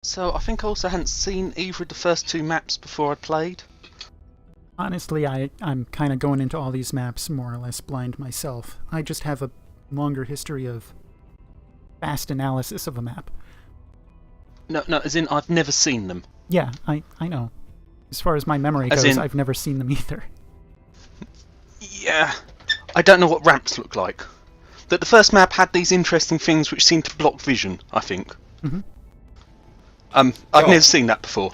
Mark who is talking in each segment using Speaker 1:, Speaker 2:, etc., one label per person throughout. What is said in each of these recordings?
Speaker 1: So I think I also hadn't seen either of the first two maps before I played.
Speaker 2: Honestly, I'm kind of going into all these maps more or less blind myself. I just have a longer history of fast analysis of a map.
Speaker 1: No, as in I've never seen them.
Speaker 2: Yeah, I know. As far as my memory goes, I've never seen them either.
Speaker 1: Yeah, I don't know what ramps look like. That the first map had these interesting things which seemed to block vision, I think.
Speaker 2: Mm-hmm.
Speaker 1: I've never seen that before.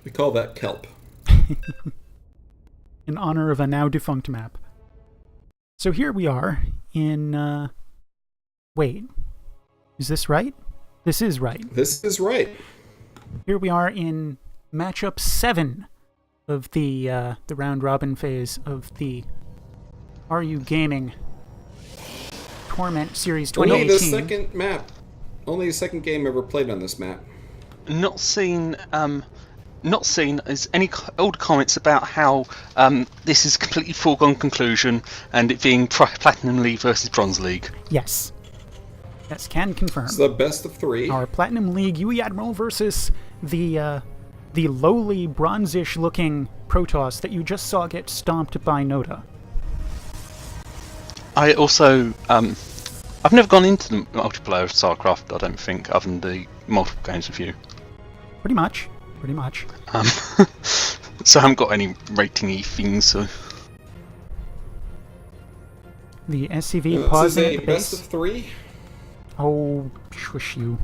Speaker 3: We call that kelp.
Speaker 2: In honor of a now defunct map. So here we are in, wait. Is this right? This is right.
Speaker 3: This is right.
Speaker 2: Here we are in matchup 7 of the round-robin phase of the RU Gaming Torment Series 2018.
Speaker 3: Only the second map. Only the second game ever played on this map.
Speaker 1: Not seen as any old comments about how this is a completely foregone conclusion and it being Platinum League versus Bronze League.
Speaker 2: Yes. Yes, can confirm.
Speaker 3: It's the best of 3.
Speaker 2: Our Platinum League UEAdmiral versus the lowly bronzish looking Protoss that you just saw get stomped by Noda.
Speaker 1: I also I've never gone into the multiplayer of StarCraft, I don't think, other than the multiple games with you.
Speaker 2: Pretty much.
Speaker 1: So I haven't got any rating-y things, so...
Speaker 2: The SCV pausing at the base.
Speaker 3: Best of 3?
Speaker 2: Oh, shush you.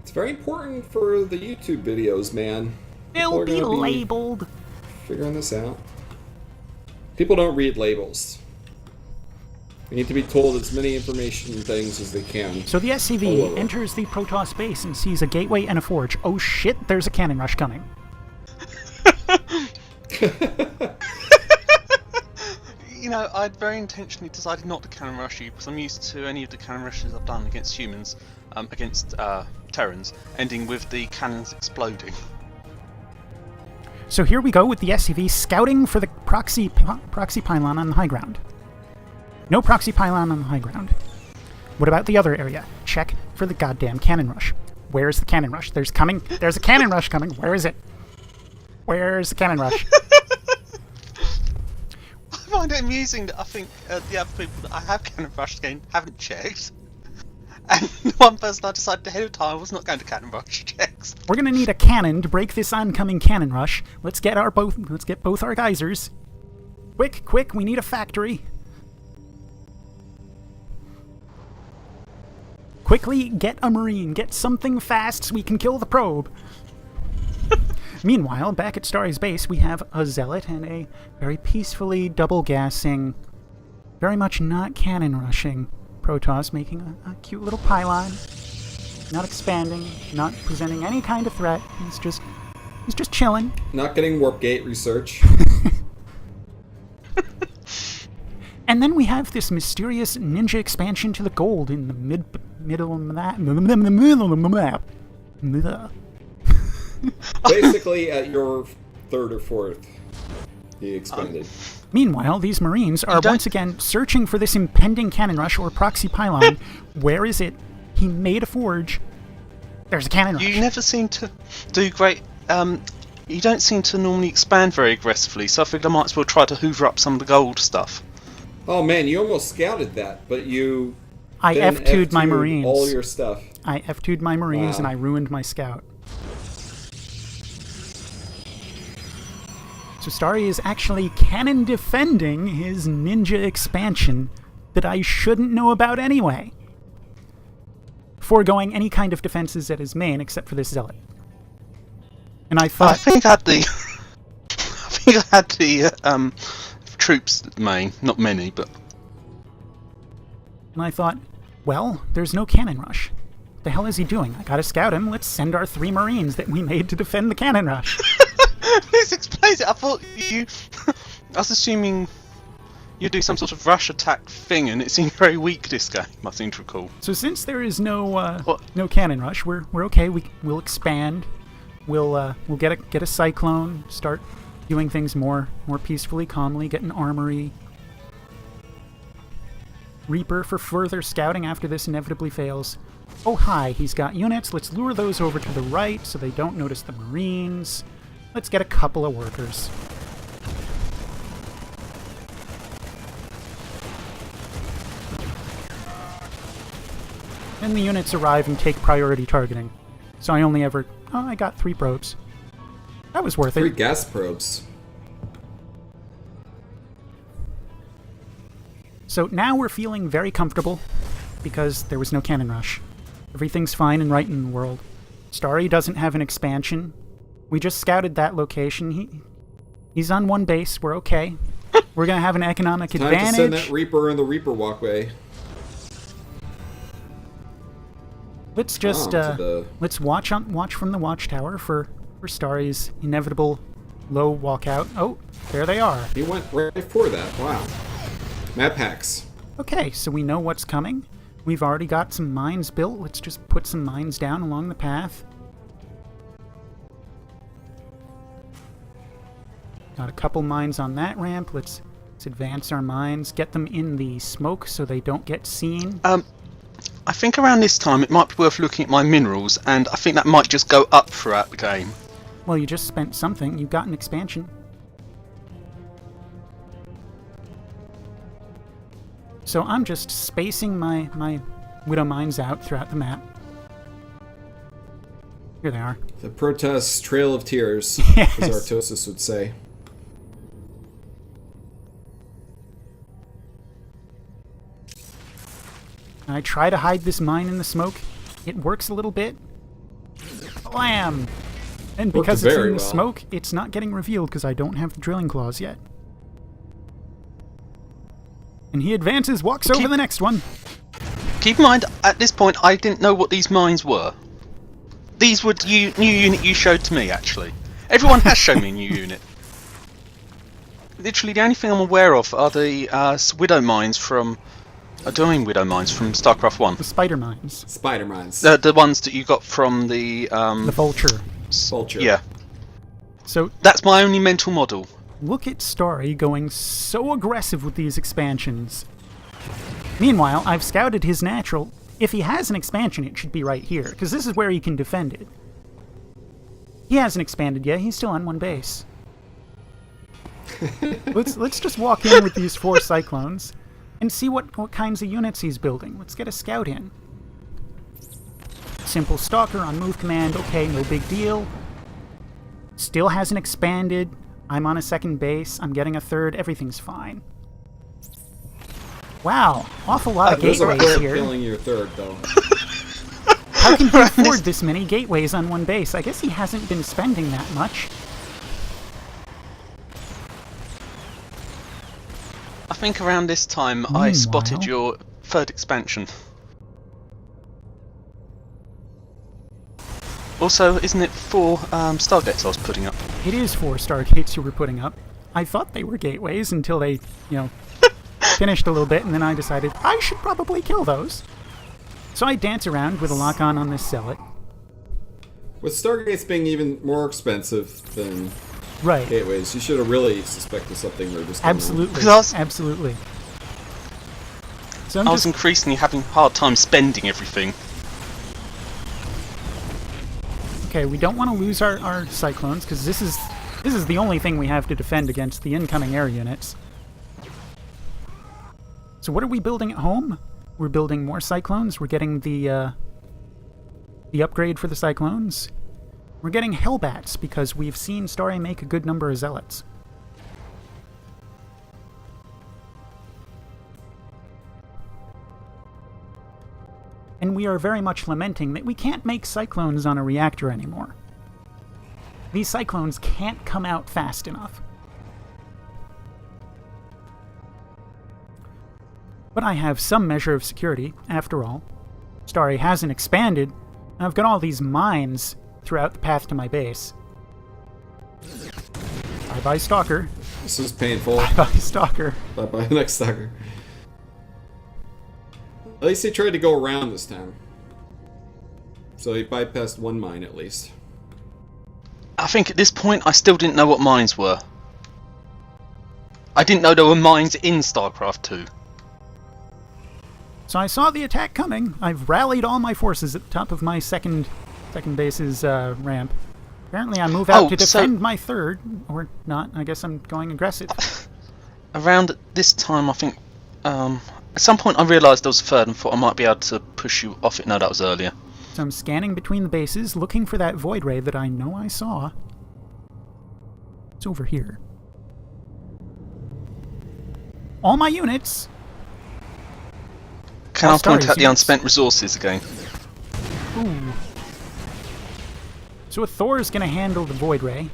Speaker 3: It's very important for the YouTube videos, man.
Speaker 2: They'll be labeled.
Speaker 3: Figuring this out. People don't read labels. They need to be told as many information things as they can.
Speaker 2: So the SCV enters the Protoss base and sees a gateway and a forge. Oh shit, there's a cannon rush coming.
Speaker 1: You know, I'd very intentionally decided not to cannon rush you because I'm used to any of the cannon rushes I've done against humans, against Terrans, ending with the cannons exploding.
Speaker 2: So here we go with the SCV scouting for the proxy pylon on the high ground. No proxy pylon on the high ground. What about the other area? Check for the goddamn cannon rush. Where's the cannon rush? There's a cannon rush coming. Where is it? Where's the cannon rush?
Speaker 1: I find it amusing that I think the other people that I have cannon rushed against haven't checked. And one person I decided ahead of time was not going to cannon rush checks.
Speaker 2: We're gonna need a cannon to break this oncoming cannon rush. Let's get both our geysers. Quick, we need a factory. Quickly, get a Marine. Get something fast so we can kill the probe. Meanwhile, back at Starry's base, we have a Zealot and a very peacefully double-gassing, very much not cannon-rushing Protoss, making a cute little pylon. Not expanding, not presenting any kind of threat. He's just chilling.
Speaker 3: Not getting warp gate research.
Speaker 2: And then we have this mysterious ninja expansion to the gold in the middle of the map.
Speaker 3: Basically, at your 3rd or 4th, he expanded.
Speaker 2: Meanwhile, these Marines are once again searching for this impending cannon rush or proxy pylon. Where is it? He made a forge. There's a cannon rush.
Speaker 1: You never seem to do great. You don't seem to normally expand very aggressively, so I figured I might as well try to hoover up some of the gold stuff.
Speaker 3: Oh man, you almost scouted that, but you...
Speaker 2: I F2'd my Marines.
Speaker 3: All your stuff.
Speaker 2: I F2'd my Marines and I ruined my scout. So Starry is actually cannon defending his ninja expansion that I shouldn't know about anyway. Foregoing any kind of defenses at his main except for this Zealot. And I thought...
Speaker 1: I think I had the troops at the main, not many, but...
Speaker 2: And I thought, well, there's no cannon rush. What the hell is he doing? I gotta scout him. Let's send our 3 Marines that we made to defend the cannon rush.
Speaker 1: This explains it. I thought you... I was assuming you'd do some sort of rush attack thing, and it seemed very weak this game, I seem to recall.
Speaker 2: So since there is no no cannon rush, we're okay. We'll expand. We'll get a cyclone. Start doing things more peacefully, calmly. Get an armory. Reaper for further scouting after this inevitably fails. Oh hi, he's got units. Let's lure those over to the right so they don't notice the Marines. Let's get a couple of workers. Then the units arrive and take priority targeting. So I only ever... Oh, I got 3 probes. That was worth
Speaker 3: 3
Speaker 2: it.
Speaker 3: gas probes.
Speaker 2: So now we're feeling very comfortable because there was no cannon rush. Everything's fine and right in the world. Starry doesn't have an expansion. We just scouted that location. He's on 1 base. We're okay. We're going to have an economic advantage.
Speaker 3: Time to send that Reaper in the Reaper walkway.
Speaker 2: Let's just let's watch from the watchtower for Starry's inevitable low walkout. Oh, there they are.
Speaker 3: He went right for that. Wow. Map hacks.
Speaker 2: Okay, so we know what's coming. We've already got some mines built. Let's just put some mines down along the path. Got a couple mines on that ramp. Let's advance our mines. Get them in the smoke so they don't get seen.
Speaker 1: I think around this time it might be worth looking at my minerals, and I think that might just go up throughout the game.
Speaker 2: Well, you just spent something. You got an expansion. So I'm just spacing my Widow mines out throughout the map. Here they are.
Speaker 3: The protest Trail of Tears,
Speaker 2: Yes.
Speaker 3: as Artosis would say.
Speaker 2: I try to hide this mine in the smoke. It works a little bit. Blam! And because it's in the smoke, it's not getting revealed because I don't have the drilling claws yet. And he advances, walks over the next one.
Speaker 1: Keep in mind, at this point, I didn't know what these mines were. These were the new unit you showed to me, actually. Everyone has shown me a new unit. Literally, the only thing I'm aware of are the Widow mines from... Widow mines from StarCraft 1.
Speaker 2: The spider mines.
Speaker 3: Spider mines.
Speaker 1: The ones that you got from the...
Speaker 2: the vulture.
Speaker 3: Vulture.
Speaker 1: Yeah.
Speaker 2: So
Speaker 1: that's my only mental model.
Speaker 2: Look at Starry going so aggressive with these expansions. Meanwhile, I've scouted his natural. If he has an expansion, it should be right here, because this is where he can defend it. He hasn't expanded yet. He's still on 1 base. Let's just walk in with these 4 cyclones and see what kinds of units he's building. Let's get a scout in. Simple stalker on move command. Okay, no big deal. Still hasn't expanded. I'm on a 2nd base. I'm getting a 3rd. Everything's fine. Wow, awful lot of gateways here.
Speaker 3: Killing your 3rd, though.
Speaker 2: How can he afford this many gateways on 1 base? I guess he hasn't been spending that much.
Speaker 1: I think around this time I spotted your 3rd expansion. Also, isn't it 4 Stargates I was putting up?
Speaker 2: It is 4 Stargates you were putting up. I thought they were gateways until they, finished a little bit, and then I decided I should probably kill those. So I dance around with a lock-on on this Zealot.
Speaker 3: With Stargates being even more expensive than
Speaker 2: right.
Speaker 3: gateways, you should have really suspected something weird was going
Speaker 2: Absolutely. Absolutely. So
Speaker 1: I was increasingly having a hard time spending everything.
Speaker 2: Okay, we don't want to lose our cyclones, because this is the only thing we have to defend against the incoming air units. So what are we building at home? We're building more cyclones. We're getting the upgrade for the cyclones. We're getting Hellbats, because we've seen Starry make a good number of zealots. And we are very much lamenting that we can't make cyclones on a reactor anymore. These cyclones can't come out fast enough. But I have some measure of security, after all. Starry hasn't expanded, and I've got all these mines throughout the path to my base. Bye-bye, Stalker.
Speaker 3: This is painful.
Speaker 2: Bye-bye, Stalker.
Speaker 3: Bye-bye, next Stalker. At least he tried to go around this time. So he bypassed 1 mine at least.
Speaker 1: I think at this point I still didn't know what mines were. I didn't know there were mines in StarCraft 2.
Speaker 2: So I saw the attack coming. I've rallied all my forces at the top of my second base's ramp. Apparently I move out to defend my third, or not. I guess I'm going aggressive.
Speaker 1: Around this time, I think, at some point I realised there was a third and thought I might be able to push you off it. No, that was earlier.
Speaker 2: So I'm scanning between the bases, looking for that void ray that I know I saw. It's over here. All my units.
Speaker 1: Can I point out the unspent resources again?
Speaker 2: Ooh. So a Thor is going to handle the void ray,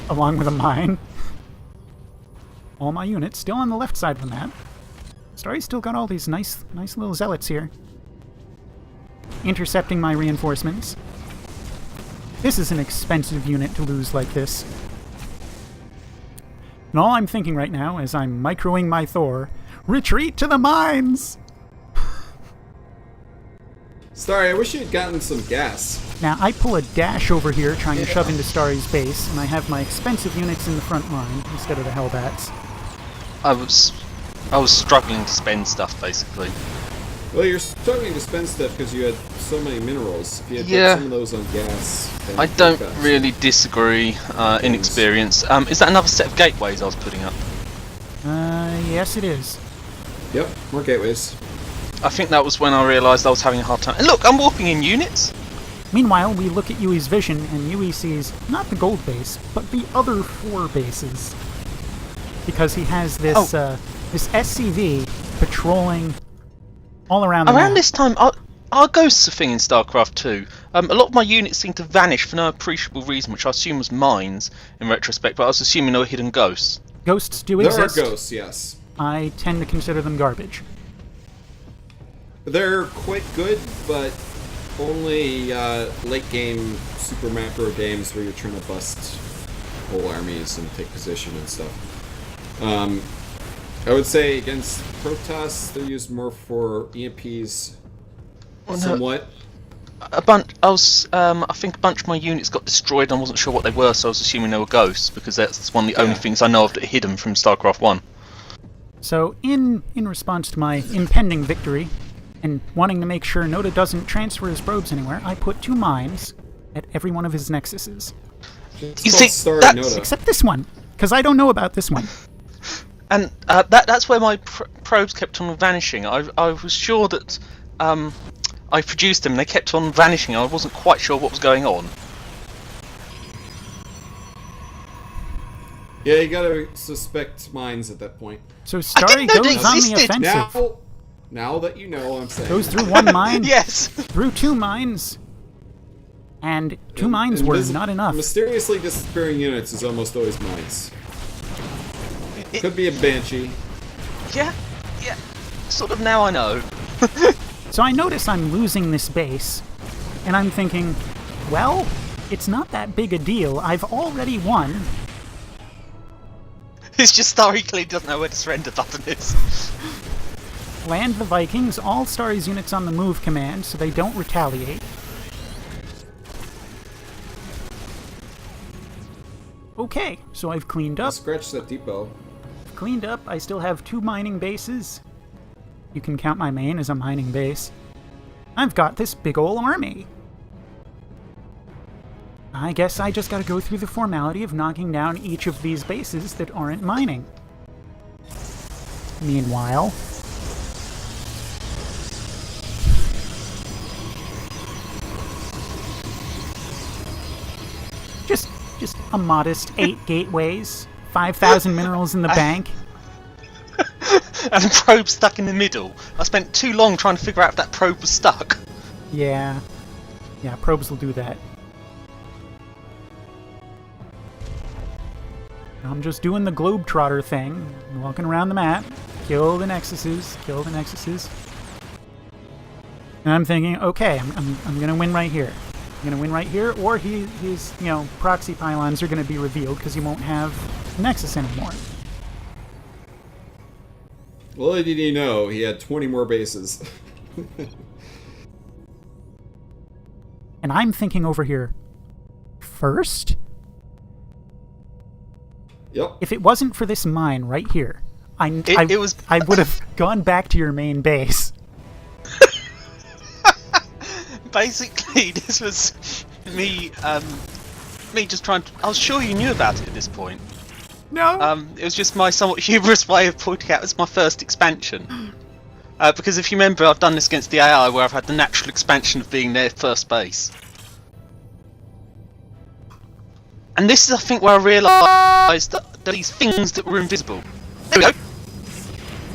Speaker 2: along with a mine. All my units still on the left side of the map. Starry's still got all these nice little zealots here, intercepting my reinforcements. This is an expensive unit to lose like this. And all I'm thinking right now, as I'm microing my Thor, retreat to the mines!
Speaker 3: Starry, I wish you had gotten some gas.
Speaker 2: Now, I pull a dash over here trying to shove into Starry's base, and I have my expensive units in the front line instead of the Hellbats.
Speaker 1: I was struggling to spend stuff, basically.
Speaker 3: Well, you're struggling to spend stuff because you had so many minerals. If you had put some of those on gas...
Speaker 1: I don't really disagree in experience. Is that another set of gateways I was putting up?
Speaker 2: Yes it is.
Speaker 3: Yep, more gateways.
Speaker 1: I think that was when I realised I was having a hard time. And look, I'm warping in units!
Speaker 2: Meanwhile, we look at Yui's vision, and Yui sees not the gold base, but the other 4 bases. Because he has this, this SCV patrolling all around the map.
Speaker 1: Around this time, are ghosts a thing in StarCraft 2? A lot of my units seem to vanish for no appreciable reason, which I assume was mines in retrospect, but I was assuming they were hidden ghosts.
Speaker 2: Ghosts do exist.
Speaker 3: There are ghosts, yes.
Speaker 2: I tend to consider them garbage.
Speaker 3: They're quite good, but only late game super macro games where you're trying to bust whole armies and take position and stuff. I would say against Protoss, they're used more for EMPs, somewhat.
Speaker 1: A bunch. I think a bunch of my units got destroyed. And I wasn't sure what they were, so I was assuming they were ghosts because that's one of the only things I know of that are hidden from StarCraft 1.
Speaker 2: So, in response to my impending victory, and wanting to make sure Noda doesn't transfer his probes anywhere, I put 2 mines at every one of his nexuses.
Speaker 1: You see,
Speaker 3: Noda.
Speaker 2: Except this one, because I don't know about this one.
Speaker 1: And that's where my probes kept on vanishing. I was sure that I produced them and they kept on vanishing. I wasn't quite sure what was going on.
Speaker 3: Yeah, you gotta suspect mines at that point.
Speaker 2: So Starry goes on the offensive.
Speaker 3: Now that you know, I'm saying.
Speaker 2: Goes through 1 mine.
Speaker 1: Yes.
Speaker 2: Through 2 mines. And 2 mines were not enough.
Speaker 3: Mysteriously disappearing units is almost always mines. Could be a Banshee.
Speaker 1: Yeah. Sort of now I know.
Speaker 2: So I notice I'm losing this base, and I'm thinking, well, it's not that big a deal. I've already won.
Speaker 1: It's just Starry clearly doesn't know where the surrender button is.
Speaker 2: Land the Vikings, all Starry's units on the move command, so they don't retaliate. Okay, so I've cleaned up.
Speaker 3: Scratch that depot.
Speaker 2: Cleaned up. I still have 2 mining bases. You can count my main as a mining base. I've got this big ol' army. I guess I just gotta go through the formality of knocking down each of these bases that aren't mining. Meanwhile... Just a modest 8 gateways, 5,000 minerals in the bank.
Speaker 1: And a probe stuck in the middle. I spent too long trying to figure out if that probe was stuck.
Speaker 2: Yeah, probes will do that. I'm just doing the globetrotter thing, walking around the map, kill the nexuses. And I'm thinking, okay, I'm gonna win right here. I'm gonna win right here, or his proxy pylons are gonna be revealed because he won't have Nexus anymore.
Speaker 3: Well, did you know he had 20 more bases?
Speaker 2: And I'm thinking over here, first?
Speaker 3: Yep.
Speaker 2: If it wasn't for this mine right here, I would have gone back to your main base.
Speaker 1: Basically, this was me just trying to... I was sure you knew about it at this point.
Speaker 2: No.
Speaker 1: It was just my somewhat humorous way of pointing out it's my first expansion. Because if you remember, I've done this against the AI where I've had the natural expansion of being their first base. And this is, I think, where I realised that these things that were invisible. There we go!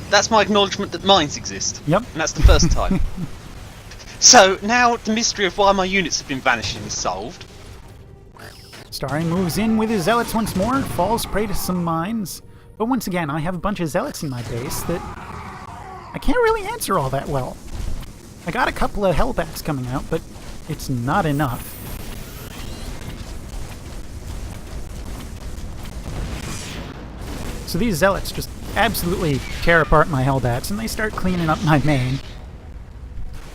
Speaker 1: That's my acknowledgement that mines exist.
Speaker 2: Yep.
Speaker 1: And that's the first time. So, now the mystery of why my units have been vanishing is solved.
Speaker 2: Starry moves in with his zealots once more, falls prey to some mines. But once again, I have a bunch of zealots in my base that I can't really answer all that well. I got a couple of hellbats coming out, but it's not enough. So these zealots just absolutely tear apart my hellbats, and they start cleaning up my main.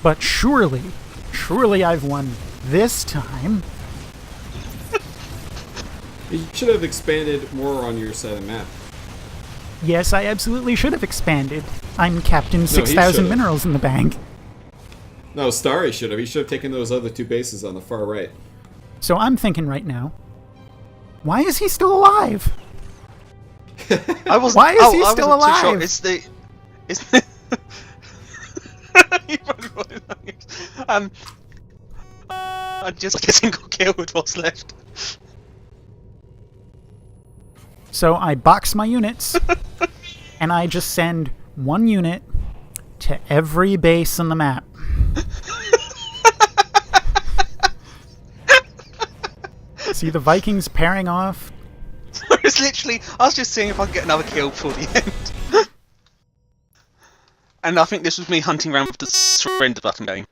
Speaker 2: But surely I've won this time.
Speaker 3: You should have expanded more on your side of the map.
Speaker 2: Yes, I absolutely should have expanded. I'm Captain 6,000
Speaker 3: should've.
Speaker 2: minerals in the bank.
Speaker 3: No, Starry should have. He should have taken those other 2 bases on the far right.
Speaker 2: So I'm thinking right now, why is he still alive?
Speaker 1: I wasn't,
Speaker 2: Why is he
Speaker 1: I
Speaker 2: still
Speaker 1: wasn't too sure.
Speaker 2: alive?
Speaker 1: It's the... I just get a single kill with what's left.
Speaker 2: So I box my units, and I just send 1 unit to every base on the map. See the Vikings pairing off.
Speaker 1: It's literally, I was just seeing if I could get another kill before the end. And I think this was me hunting around with the surrender button game.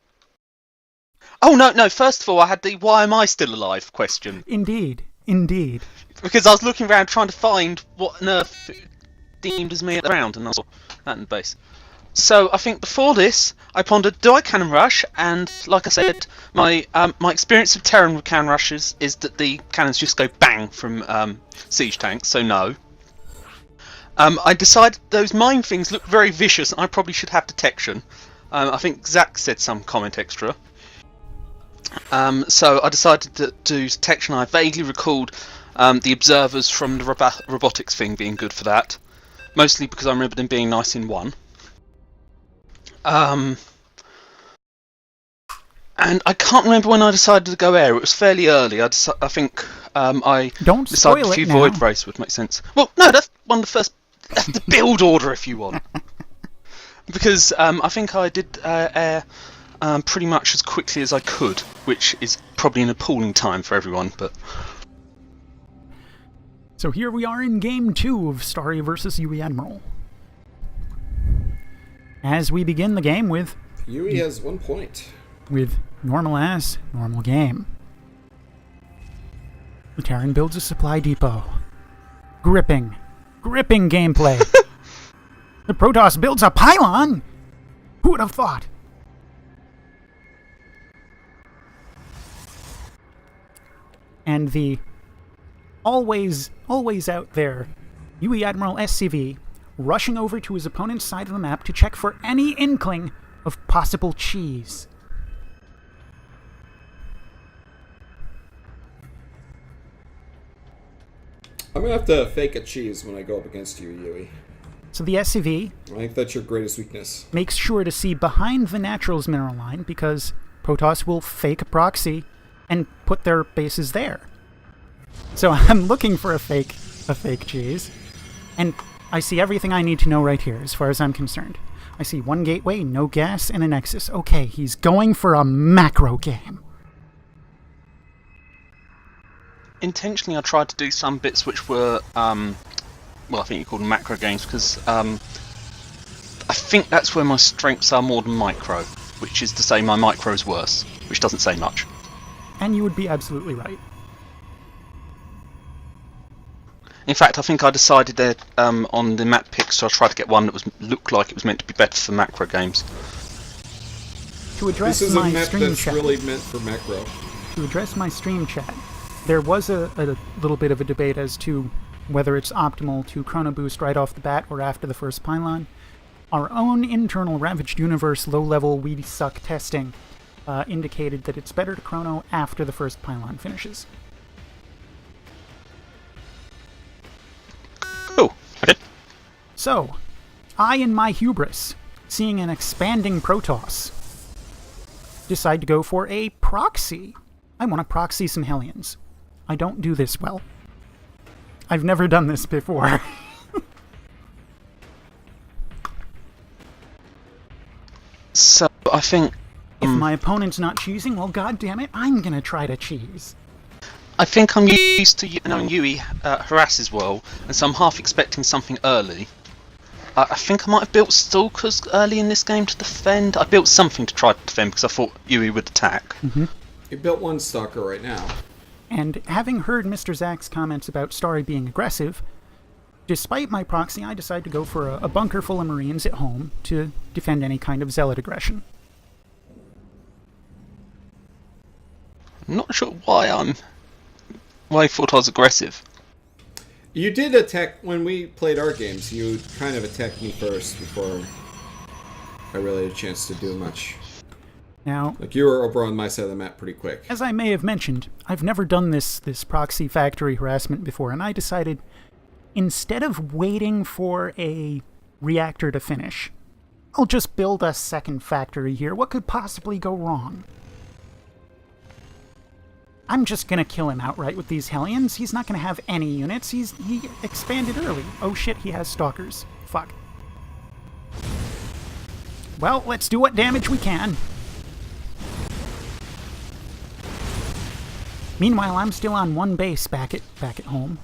Speaker 1: Oh no, first of all I had the why am I still alive question.
Speaker 2: Indeed.
Speaker 1: Because I was looking around trying to find what on earth deemed as me at the round, and I saw that in the base. So I think before this, I pondered, do I cannon rush? And like I said, my experience of terrain with cannon rushes is that the cannons just go bang from siege tanks, so no. I decided those mine things look very vicious, and I probably should have detection. I think Zach said some comment extra. So I decided to do detection. I vaguely recalled the observers from the robotics thing being good for that. Mostly because I remember them being nice in 1. And I can't remember when I decided to go air. It was fairly early. I think I
Speaker 2: Don't
Speaker 1: decided
Speaker 2: spoil
Speaker 1: a few
Speaker 2: it now.
Speaker 1: void race would make sense. Well, no, that's one of the first. That's the build order, if you want. Because I think I did air pretty much as quickly as I could, which is probably an appalling time for everyone. But
Speaker 2: So here we are in Game 2 of Starry vs. UEAdmiral. As we begin the game with
Speaker 3: UE has 1 point.
Speaker 2: normal game. The Terran builds a supply depot. Gripping gameplay. The Protoss builds a pylon? Who would have thought? And the always out there UEAdmiral SCV rushing over to his opponent's side of the map to check for any inkling of possible cheese.
Speaker 3: I'm gonna have to fake a cheese when I go up against you, Yui.
Speaker 2: So the SCV
Speaker 3: I think that's your greatest weakness.
Speaker 2: makes sure to see behind the Naturals mineral line because Protoss will fake a proxy and put their bases there. So I'm looking for a fake cheese, and I see everything I need to know right here as far as I'm concerned. I see 1 gateway, no gas, and a nexus. Okay, he's going for a macro game.
Speaker 1: intentionally I tried to do some bits which were, well, I think you call them macro games, because I think that's where my strengths are more than micro, which is to say my micro is worse, which doesn't say much.
Speaker 2: And you would be absolutely right.
Speaker 1: In fact, I think I decided that on the map pick, so I tried to get one that looked like it was meant to be better for macro games.
Speaker 2: To address
Speaker 3: This is a
Speaker 2: my
Speaker 3: map
Speaker 2: stream
Speaker 3: that's
Speaker 2: chat,
Speaker 3: really meant for macro.
Speaker 2: to address my stream chat, there was a little bit of a debate as to whether it's optimal to chrono boost right off the bat or after the first pylon. Our own internal Ravaged Universe low-level We Suck testing indicated that it's better to chrono after the first pylon finishes.
Speaker 1: Cool. Okay.
Speaker 2: So, I, in my hubris, seeing an expanding Protoss, decide to go for a proxy. I want to proxy some Hellions. I don't do this well. I've never done this before.
Speaker 1: So, I think...
Speaker 2: If my opponent's not cheesing, well, goddammit, I'm gonna try to cheese.
Speaker 1: I think I'm used to knowing Yui harasses well, and so I'm half expecting something early. I think I might have built Stalkers early in this game to defend. I built something to try to defend because I thought Yui would attack.
Speaker 2: Mm-hmm.
Speaker 3: You built one Stalker right now.
Speaker 2: And having heard Mr. Zach's comments about Starry being aggressive, despite my proxy, I decided to go for a bunker full of Marines at home to defend any kind of Zealot aggression.
Speaker 1: I'm not sure why I thought I was aggressive.
Speaker 3: You did attack when we played our games. You kind of attacked me first before I really had a chance to do much.
Speaker 2: Now,
Speaker 3: Like, you were over on my side of the map pretty quick.
Speaker 2: as I may have mentioned, I've never done this proxy factory harassment before, and I decided, instead of waiting for a reactor to finish, I'll just build a second factory here. What could possibly go wrong? I'm just gonna kill him outright with these Hellions. He's not gonna have any units. He expanded early. Oh shit, he has Stalkers. Fuck. Well, let's do what damage we can. Meanwhile, I'm still on one base back at home.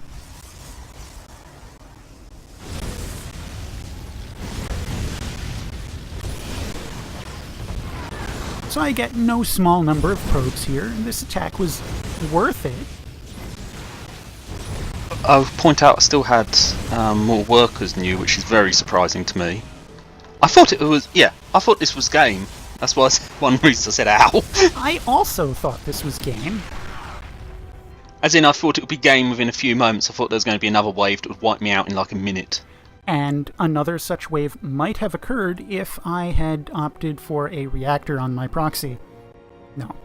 Speaker 2: So I get no small number of probes here, and this attack was worth it.
Speaker 1: I'll point out I still had more workers than you, which is very surprising to me. I thought this was game. That's why one reason I said ow.
Speaker 2: I also thought this was game.
Speaker 1: As in, I thought it would be game within a few moments. I thought there was going to be another wave that would wipe me out in like a minute.
Speaker 2: And another such wave might have occurred if I had opted for a reactor on my proxy. No.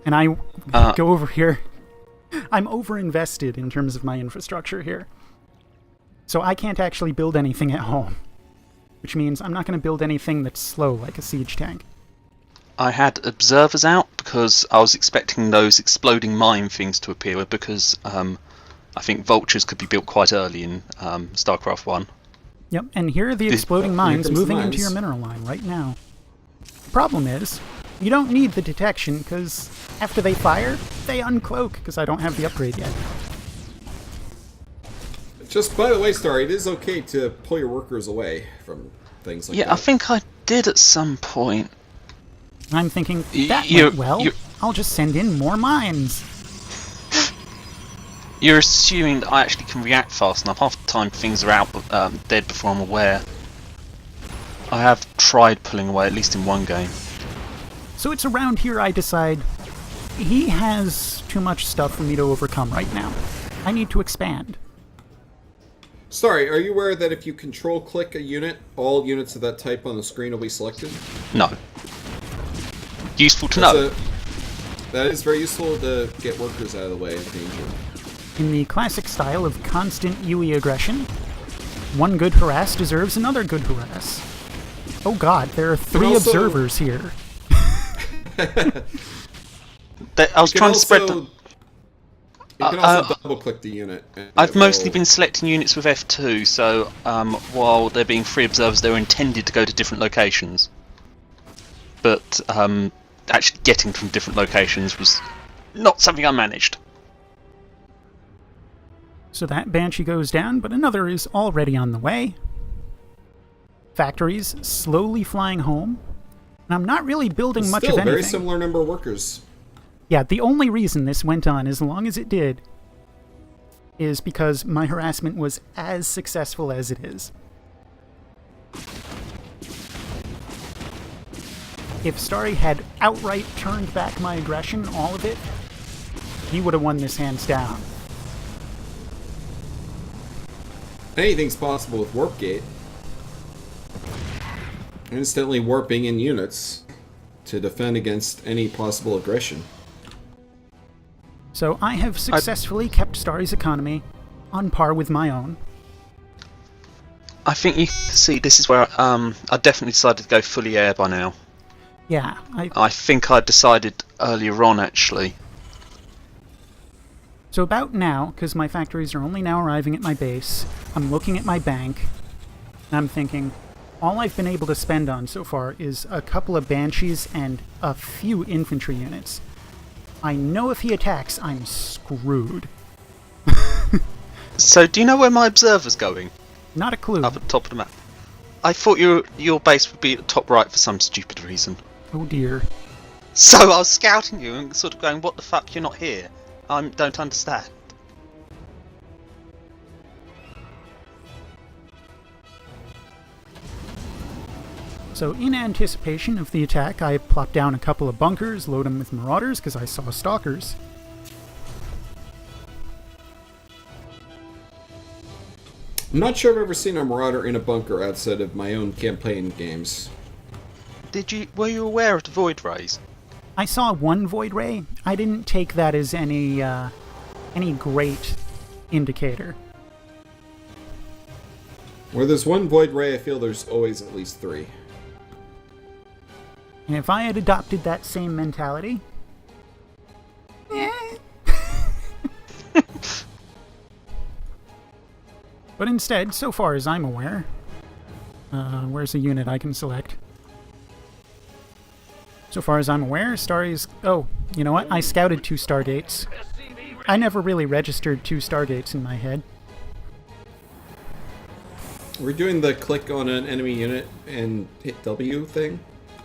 Speaker 2: And I go over here. I'm overinvested in terms of my infrastructure here. So I can't actually build anything at home. Which means I'm not going to build anything that's slow like a siege tank.
Speaker 1: I had observers out because I was expecting those exploding mine things to appear because I think vultures could be built quite early in StarCraft 1.
Speaker 2: Yep, and here are the exploding mines moving into your mineral line right now. The problem is, you don't need the detection because after they fire, they uncloak because I don't have the upgrade yet.
Speaker 3: Just, by the way, Starry, it is okay to pull your workers away from things like that.
Speaker 1: Yeah, I think I did at some point.
Speaker 2: I'm thinking, that went well, I'll just send in more mines.
Speaker 1: You're assuming that I actually can react fast enough. Half the time things are out dead before I'm aware. I have tried pulling away, at least in one game.
Speaker 2: So it's around here I decide, he has too much stuff for me to overcome right now. I need to expand.
Speaker 3: Starry, are you aware that if you control-click a unit, all units of that type on the screen will be selected?
Speaker 1: No. Useful to know.
Speaker 3: That is very useful to get workers out of the way of danger.
Speaker 2: In the classic style of constant UE aggression, one good harass deserves another good harass. Oh god, there are 3 observers here.
Speaker 1: I was trying to spread them.
Speaker 3: You can also double-click the unit.
Speaker 1: I've mostly been selecting units with F2, so while there being 3 observers, they were intended to go to different locations. But actually getting from different locations was not something I managed.
Speaker 2: So that Banshee goes down, but another is already on the way. Factories slowly flying home. And I'm not really building much of anything.
Speaker 3: Still, very similar number of workers.
Speaker 2: Yeah, the only reason this went on as long as it did is because my harassment was as successful as it is. If Starry had outright turned back my aggression, all of it, he would have won this hands down.
Speaker 3: anything's possible with Warp Gate. Instantly warping in units to defend against any possible aggression.
Speaker 2: So I have successfully kept Starry's economy on par with my own.
Speaker 1: I think you can see this is where I definitely decided to go fully air by now.
Speaker 2: Yeah,
Speaker 1: I think I decided earlier on, actually.
Speaker 2: So about now, because my factories are only now arriving at my base, I'm looking at my bank, and I'm thinking, all I've been able to spend on so far is a couple of Banshees and a few infantry units. I know if he attacks, I'm screwed.
Speaker 1: So, do you know where my observer's going?
Speaker 2: Not a clue.
Speaker 1: Up at the top of the map. I thought your base would be at the top right for some stupid reason.
Speaker 2: Oh dear.
Speaker 1: So I was scouting you and sort of going, what the fuck, you're not here? I don't understand.
Speaker 2: So in anticipation of the attack, I plopped down a couple of bunkers, load them with marauders, because I saw stalkers.
Speaker 3: I'm not sure I've ever seen a Marauder in a bunker outside of my own campaign games.
Speaker 1: Were you aware of the Void Rays?
Speaker 2: I saw one Void Ray. I didn't take that as any great indicator.
Speaker 3: Where there's one Void Ray, I feel there's always at least 3.
Speaker 2: And if I had adopted that same mentality... But instead, so far as I'm aware... where's a unit I can select? So far as I'm aware, Starry's... Oh, you know what? I scouted 2 Stargates. I never really registered 2 Stargates in my head.
Speaker 3: We're doing the click on an enemy unit and hit W thing?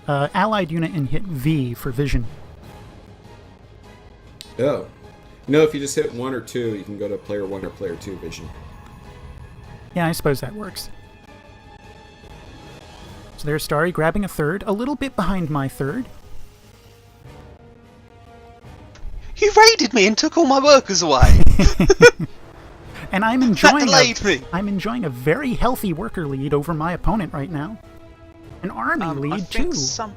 Speaker 2: Allied unit and hit V for vision.
Speaker 3: Oh. No, if you just hit 1 or 2, you can go to player 1 or player 2 vision.
Speaker 2: Yeah, I suppose that works. So there's Starry grabbing a 3rd, a little bit behind my 3rd.
Speaker 1: You raided me and took all my workers away!
Speaker 2: And I'm enjoying a very healthy worker lead over my opponent right now. An army lead,
Speaker 1: I think
Speaker 2: too.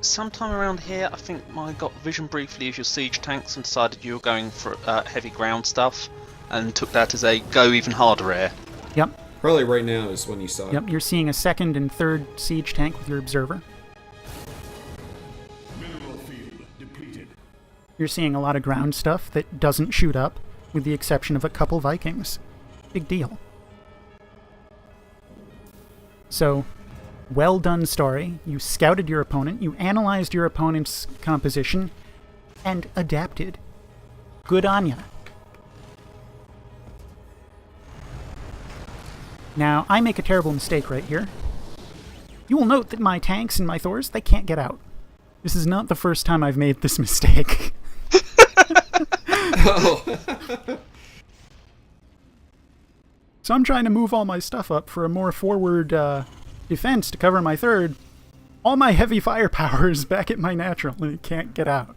Speaker 1: Sometime around here, I think I got vision briefly of your siege tanks and decided you were going for heavy ground stuff, and took that as a go even harder air.
Speaker 2: Yep.
Speaker 3: Probably right now is when you saw it.
Speaker 2: Yep, you're seeing a 2nd and 3rd siege tank with your observer.
Speaker 4: Mineral field depleted.
Speaker 2: You're seeing a lot of ground stuff that doesn't shoot up, with the exception of a couple Vikings. Big deal. So, well done, Starry. You scouted your opponent, you analyzed your opponent's composition, and adapted. Good on ya. Now, I make a terrible mistake right here. You will note that my tanks and my Thors, they can't get out. This is not the first time I've made this mistake.
Speaker 3: Oh.
Speaker 2: So I'm trying to move all my stuff up for a more forward defense to cover my 3rd. All my heavy firepower is back at my natural, and it can't get out.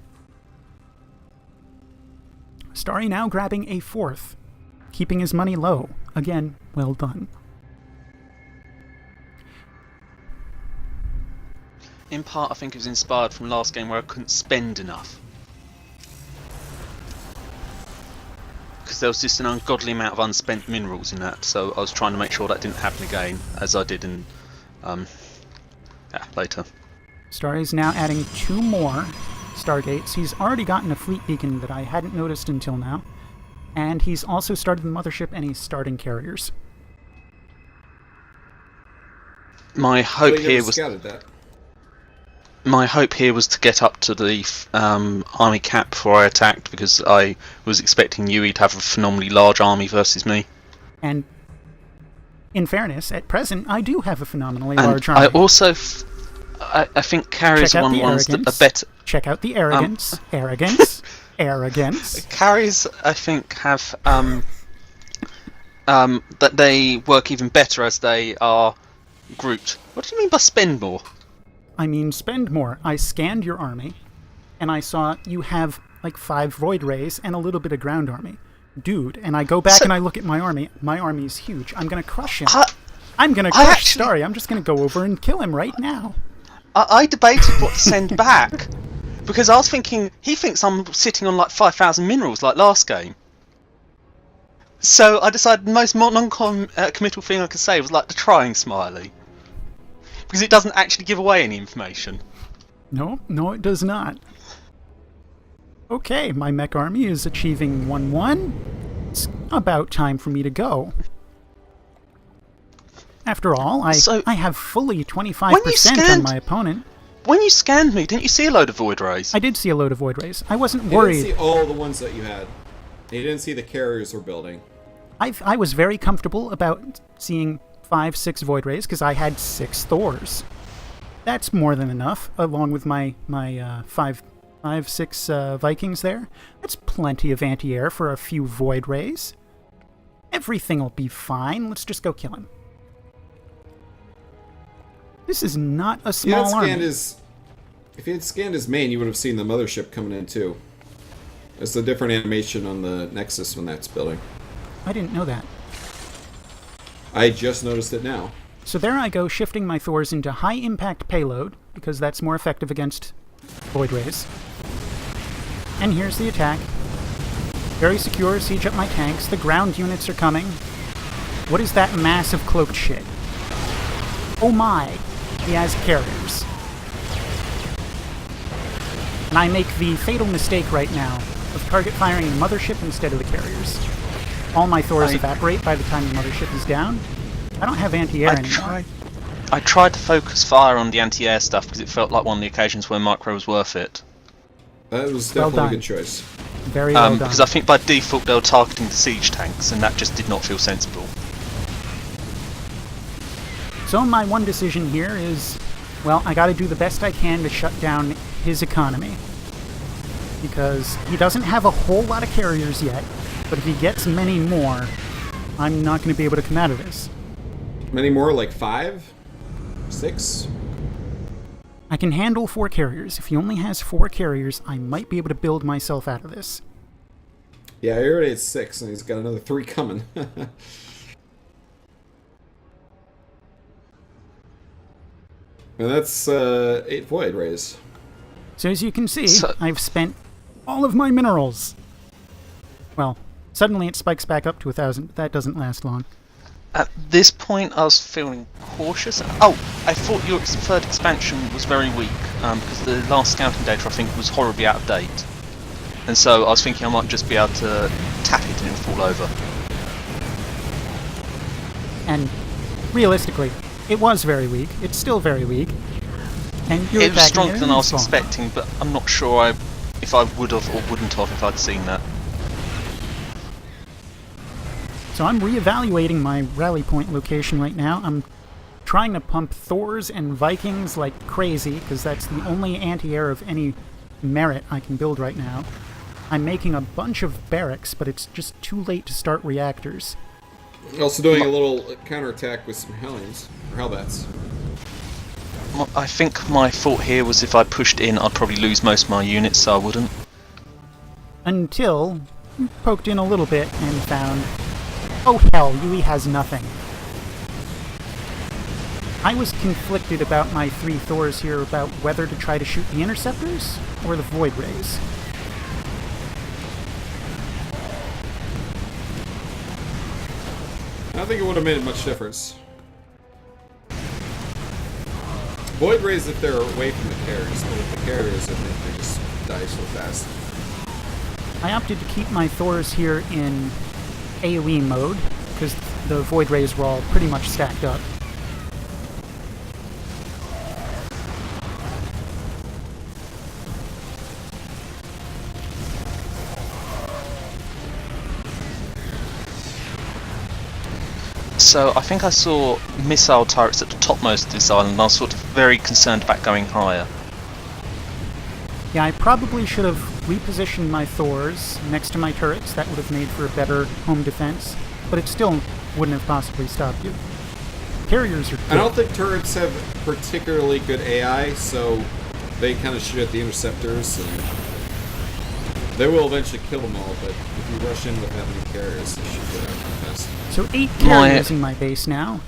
Speaker 2: Starry now grabbing a 4th, keeping his money low. Again, well done.
Speaker 1: In part, I think it was inspired from last game where I couldn't spend enough. Because there was just an ungodly amount of unspent minerals in that, so I was trying to make sure that didn't happen again, as I did in, later.
Speaker 2: Starry's now adding 2 more Stargates. He's already gotten a fleet beacon that I hadn't noticed until now. And he's also started the mothership, and he's starting carriers.
Speaker 1: My hope
Speaker 3: Well, you
Speaker 1: here
Speaker 3: never
Speaker 1: was...
Speaker 3: scouted that.
Speaker 1: My hope here was to get up to the army cap before I attacked, because I was expecting UE to have a phenomenally large army versus me.
Speaker 2: And in fairness, at present, I do have a phenomenally
Speaker 1: And
Speaker 2: large army.
Speaker 1: I also, I think carriers
Speaker 2: Check
Speaker 1: are
Speaker 2: out
Speaker 1: one of
Speaker 2: the
Speaker 1: the ones that
Speaker 2: arrogance.
Speaker 1: are better.
Speaker 2: Check out the arrogance. Arrogance. Arrogance.
Speaker 1: Carriers, I think, have that they work even better as they are grouped. What do you mean by spend more?
Speaker 2: I mean, spend more. I scanned your army, and I saw you have like 5 Void Rays and a little bit of ground army. dude, and I go back
Speaker 1: So-
Speaker 2: and I look at my army. My army's huge. I'm gonna crush him.
Speaker 1: I,
Speaker 2: I'm gonna
Speaker 1: I
Speaker 2: crush
Speaker 1: actually-
Speaker 2: Starry. I'm just gonna go over and kill him right now.
Speaker 1: I debated what to send back because I was thinking he thinks I'm sitting on like 5,000 minerals like last game. So I decided the most non-committal thing I could say was like the trying smiley because it doesn't actually give away any information.
Speaker 2: No, it does not. Okay, my mech army is achieving 1-1. It's about time for me to go. After all, I have fully 25% on my opponent.
Speaker 1: When you scanned me, didn't you see a load of void rays?
Speaker 2: I did see a load of void rays. I wasn't
Speaker 3: You
Speaker 2: worried.
Speaker 3: didn't see all the ones that you had. You didn't see the carriers were building.
Speaker 2: I was very comfortable about seeing 5-6 void rays because I had 6 Thors. That's more than enough, along with my 5-6 Vikings there. That's plenty of anti-air for a few void rays. Everything will be fine. Let's just go kill him. This is not a small army.
Speaker 3: If you had scanned his main, you would have seen the mothership coming in too. It's a different animation on the Nexus when that's building.
Speaker 2: I didn't know that.
Speaker 3: I just noticed it now.
Speaker 2: So there I go, shifting my Thors into high-impact payload, because that's more effective against void rays. And here's the attack. Very secure, siege up my tanks. The ground units are coming. What is that massive cloaked shit? Oh my, he has carriers. And I make the fatal mistake right now of target firing the mothership instead of the carriers. All my Thors evaporate by the time the mothership is down. I don't have anti-air anymore.
Speaker 1: I tried to focus fire on the anti-air stuff because it felt like one of the occasions where micro was worth it.
Speaker 3: That was
Speaker 2: Well
Speaker 3: definitely
Speaker 2: done.
Speaker 3: a good choice.
Speaker 2: Very well done.
Speaker 1: Because I think by default they were targeting the siege tanks, and that just did not feel sensible.
Speaker 2: So my one decision here is, well, I gotta do the best I can to shut down his economy. Because he doesn't have a whole lot of carriers yet, but if he gets many more, I'm not going to be able to come out of this.
Speaker 3: Many more, like 5? 6?
Speaker 2: I can handle 4 carriers. If he only has 4 carriers, I might be able to build myself out of this.
Speaker 3: Yeah, he already has 6, and he's got another 3 coming. And that's 8 void rays.
Speaker 2: So as you can see,
Speaker 1: So-
Speaker 2: I've spent all of my minerals. Well, suddenly it spikes back up to 1,000, but that doesn't last long.
Speaker 1: At this point, I was feeling cautious. Oh, I thought your third expansion was very weak because the last scouting data I think was horribly out of date, and so I was thinking I might just be able to tap it and it'll fall over.
Speaker 2: And realistically, it was very weak. It's still very weak. And you're
Speaker 1: It was
Speaker 2: attacking
Speaker 1: stronger
Speaker 2: it
Speaker 1: than
Speaker 2: and
Speaker 1: I
Speaker 2: it's
Speaker 1: was
Speaker 2: falling.
Speaker 1: expecting, but I'm not sure if I would have or wouldn't have if I'd seen that.
Speaker 2: So I'm reevaluating my rally point location right now. I'm trying to pump Thors and Vikings like crazy, because that's the only anti-air of any merit I can build right now. I'm making a bunch of barracks, but it's just too late to start reactors.
Speaker 3: Also doing a little counterattack with some Hellions, or Hellbats.
Speaker 1: I think my thought here was if I pushed in, I'd probably lose most of my units, so I wouldn't.
Speaker 2: Until poked in a little bit and found, oh hell, UE has nothing. I was conflicted about my 3 Thors here about whether to try to shoot the interceptors or the void rays.
Speaker 3: I don't think it would have made much difference. Void rays if they're away from the carriers, but with the carriers, I think they just die so fast.
Speaker 2: I opted to keep my Thors here in AoE mode, because the void rays were all pretty much stacked up.
Speaker 1: So I think I saw missile turrets at the topmost of this island, and I was sort of very concerned about going higher.
Speaker 2: Yeah, I probably should have repositioned my Thors next to my turrets. That would have made for a better home defense, but it still wouldn't have possibly stopped you. Carriers are good.
Speaker 3: I don't think turrets have particularly good AI, so they kind of shoot at the interceptors. And They will eventually kill them all, but if you rush in without any carriers, you should get out fast.
Speaker 2: So 8 carriers in my base now.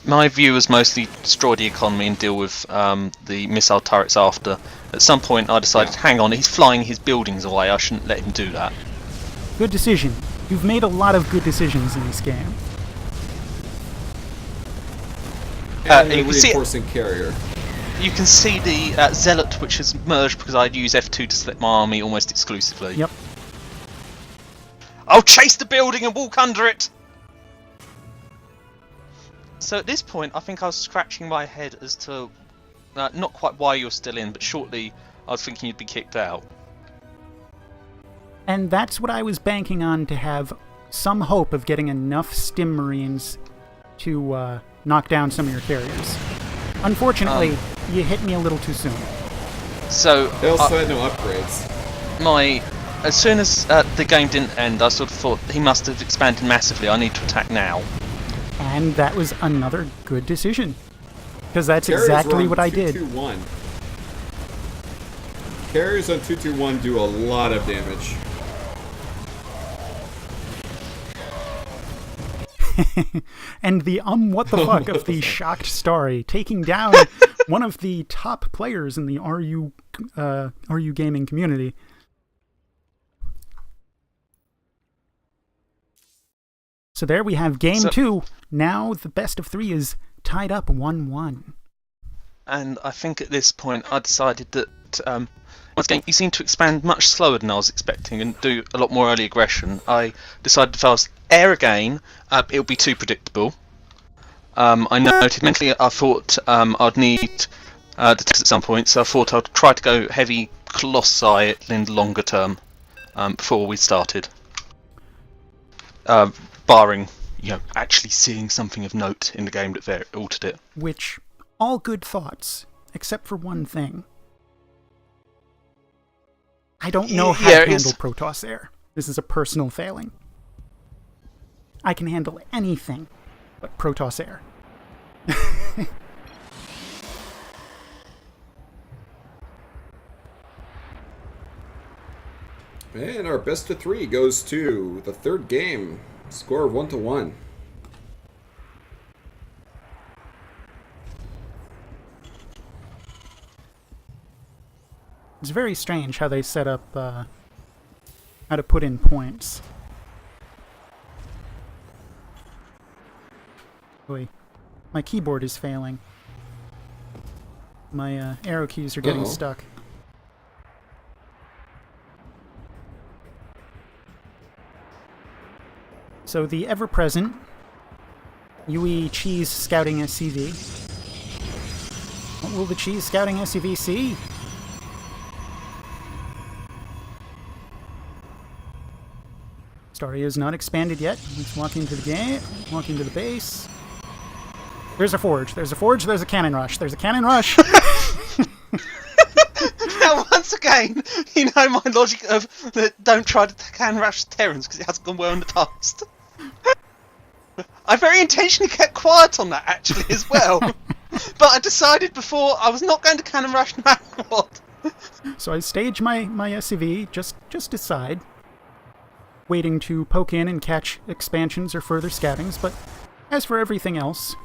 Speaker 1: My view is mostly destroy the economy and deal with the missile turrets after. At some point I decided, hang on, he's flying his buildings away, I shouldn't let him do that.
Speaker 2: Good decision. You've made a lot of good decisions in this game.
Speaker 3: And a
Speaker 1: you can see
Speaker 3: reinforcing carrier.
Speaker 1: You can see the Zealot, which has merged because I'd use F2 to select my army almost exclusively.
Speaker 2: Yep.
Speaker 1: I'll chase the building and walk under it! So at this point, I think I was scratching my head as to not quite why you're still in, but shortly I was thinking you'd be kicked out.
Speaker 2: And that's what I was banking on, to have some hope of getting enough Stim Marines to knock down some of your carriers. Unfortunately, you hit me a little too soon.
Speaker 1: So
Speaker 3: They also had no upgrades.
Speaker 1: as soon as the game didn't end, I sort of thought he must have expanded massively. I need to attack now.
Speaker 2: And that was another good decision. Because that's
Speaker 3: Carriers
Speaker 2: exactly
Speaker 3: run
Speaker 2: what I did.
Speaker 3: 221. Carriers on 221 do a lot of damage.
Speaker 2: And the what the fuck of the shocked Starry, taking down one of the top players in the RU gaming community. So there we have game 2. Now the best of 3 is tied up 1-1.
Speaker 1: And I think at this point I decided that once again you seem to expand much slower than I was expecting and do a lot more early aggression. I decided if I was air again, it would be too predictable. I noted mentally I thought I'd need the test at some point, so I thought I'd try to go heavy Colossi in the longer term before we started. Barring, actually seeing something of note in the game that altered it.
Speaker 2: Which, all good thoughts, except for one thing. I don't know how to handle Protoss Air. This is a personal failing. I can handle anything but Protoss Air.
Speaker 3: And our best of 3 goes to the third game. Score of 1-1.
Speaker 2: It's very strange how they set up how to put in points. Boy, my keyboard is failing. My arrow keys are getting stuck. So the ever-present UE Cheese Scouting SCV. What will the Cheese Scouting SCV see? Starry is not expanded yet. Let's walk into the game. Walk into the base. There's a forge. There's a forge. There's a cannon rush. There's a cannon rush.
Speaker 1: Now, once again, my logic of don't try to cannon rush Terrans because it hasn't gone well in the past. I very intentionally kept quiet on that actually as well. But I decided before I was not going to cannon rush no matter what.
Speaker 2: So I stage my SCV just aside, waiting to poke in and catch expansions or further scoutings. But as for everything else,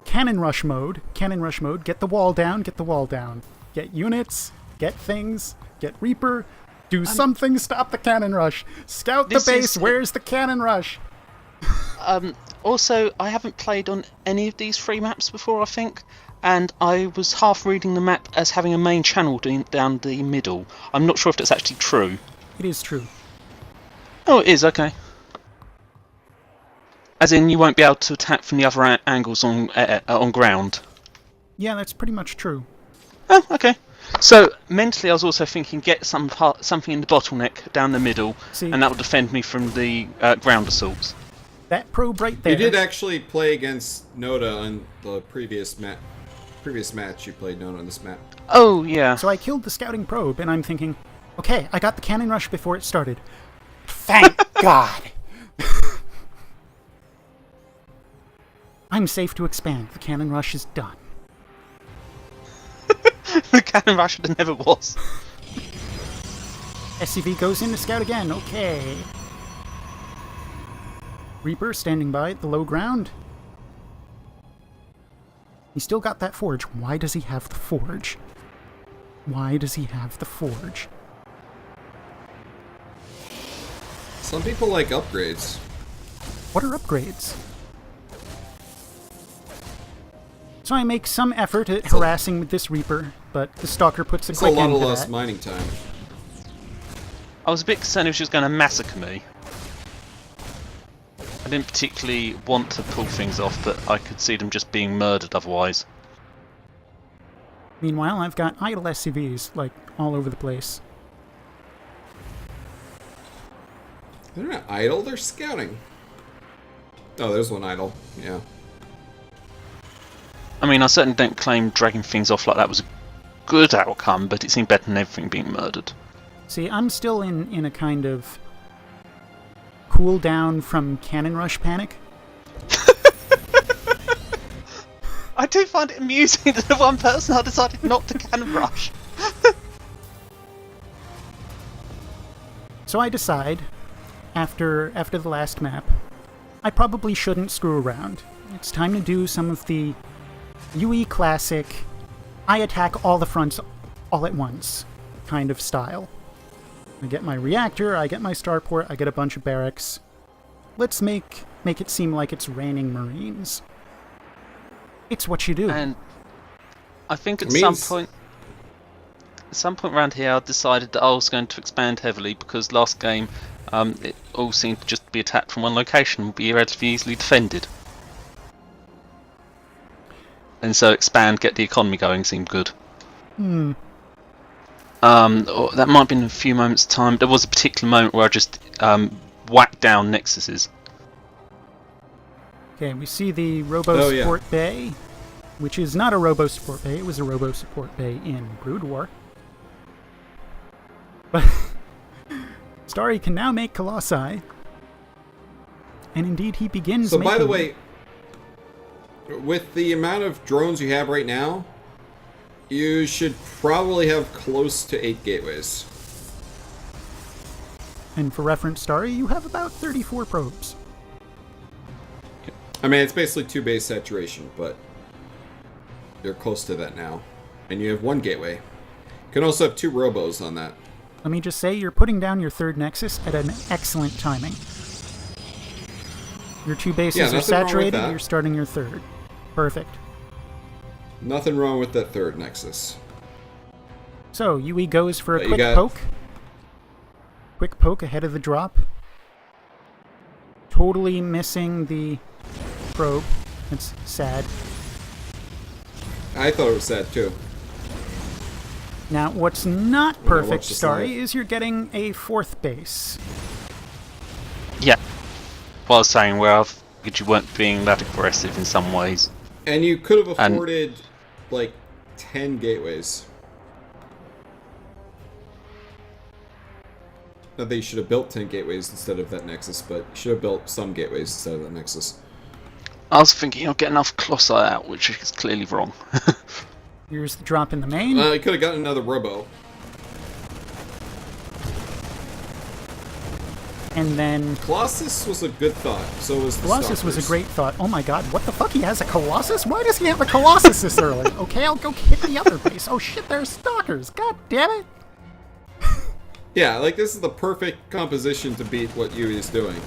Speaker 2: cannon rush mode, get the wall down, get units, get things, get Reaper, do something, stop the cannon rush, scout the base, where's the cannon rush?
Speaker 1: Also, I haven't played on any of these 3 maps before, I think, and I was half reading the map as having a main channel down the middle. I'm not sure if that's actually true.
Speaker 2: It is true.
Speaker 1: Oh, it is, okay. As in, you won't be able to attack from the other angles on ground.
Speaker 2: Yeah, that's pretty much true.
Speaker 1: Oh, okay. So, mentally I was also thinking get something in the bottleneck down the middle, and that will defend me from the ground assaults.
Speaker 2: That probe right there.
Speaker 3: You did actually play against Noda on the previous match you played Noda on this map.
Speaker 1: Oh, yeah.
Speaker 2: So I killed the scouting probe, and I'm thinking, okay, I got the cannon rush before it started. Thank God! I'm safe to expand. The cannon rush is done.
Speaker 1: The cannon rush never was.
Speaker 2: SCV goes in to scout again. Okay. Reaper standing by at the low ground. He's still got that forge. Why does he have the forge? Why does he have the forge?
Speaker 3: Some people like upgrades.
Speaker 2: What are upgrades? So I make some effort at harassing with this Reaper, but the Stalker puts a
Speaker 3: It's
Speaker 2: quick
Speaker 3: a lot
Speaker 2: end
Speaker 3: of
Speaker 2: to
Speaker 3: less
Speaker 2: that.
Speaker 3: mining time.
Speaker 1: I was a bit concerned if she was going to massacre me. I didn't particularly want to pull things off, but I could see them just being murdered otherwise.
Speaker 2: Meanwhile, I've got idle SCVs, like, all over the place.
Speaker 3: They're not idle, they're scouting. Oh, there's one idle. Yeah.
Speaker 1: I mean, I certainly don't claim dragging things off like that was a good outcome, but it seemed better than everything being murdered.
Speaker 2: See, I'm still in a kind of cool down from cannon rush panic.
Speaker 1: I do find it amusing that the one person I decided not to cannon rush.
Speaker 2: So I decide, after the last map, I probably shouldn't screw around. It's time to do some of the UE classic, I attack all the fronts all at once kind of style. I get my reactor, I get my starport, I get a bunch of barracks. Let's make it seem like it's raining Marines. It's what you do.
Speaker 1: And I think at some point around here I decided that I was going to expand heavily because last game it all seemed to just be attacked from one location and be relatively easily defended. And so expand, get the economy going seemed good. That might have been a few moments' time. There was a particular moment where I just whacked down Nexuses.
Speaker 2: Okay, we see the Robo Support Bay, which is not a Robo Support Bay, it was a Robo Support Bay in Brood War. But Starry can now make Colossi. And indeed he begins
Speaker 3: So
Speaker 2: making
Speaker 3: by the way, with the amount of drones you have right now, you should probably have close to 8 gateways.
Speaker 2: And for reference, Starry, you have about 34 probes.
Speaker 3: I mean, it's basically 2 base saturation, but you're close to that now. And you have 1 gateway. You can also have 2 robos on that.
Speaker 2: Let me just say, you're putting down your third Nexus at an excellent timing. Your 2 bases are saturated, you're starting your third. Perfect.
Speaker 3: Nothing wrong with that third Nexus.
Speaker 2: So, UE goes for a
Speaker 3: But
Speaker 2: quick poke. Quick poke ahead of the drop. Totally missing the probe. It's sad.
Speaker 3: I thought it was sad too.
Speaker 2: Now, what's not
Speaker 3: When I
Speaker 2: perfect,
Speaker 3: watched the
Speaker 2: Starry,
Speaker 3: slide.
Speaker 2: is you're getting a 4th base.
Speaker 1: Yeah. What I was saying, where I figured you weren't being that aggressive in some ways.
Speaker 3: And you could have afforded like 10 gateways. Not that you should have built 10 gateways instead of that Nexus, but you should have built some gateways instead of that Nexus.
Speaker 1: I was thinking I'll get enough Colossi out, which is clearly wrong.
Speaker 2: Here's the drop in the main.
Speaker 3: You could have gotten another robo.
Speaker 2: And then
Speaker 3: Colossus was a good thought. So was the
Speaker 2: Colossus was a
Speaker 3: Stalkers.
Speaker 2: great thought. Oh my god, what the fuck? He has a Colossus? Why does he have a Colossus this early? Okay, I'll go hit the other base. Oh shit, there's Stalkers. God damn it.
Speaker 3: Yeah, like this is the perfect composition to beat what UE is doing.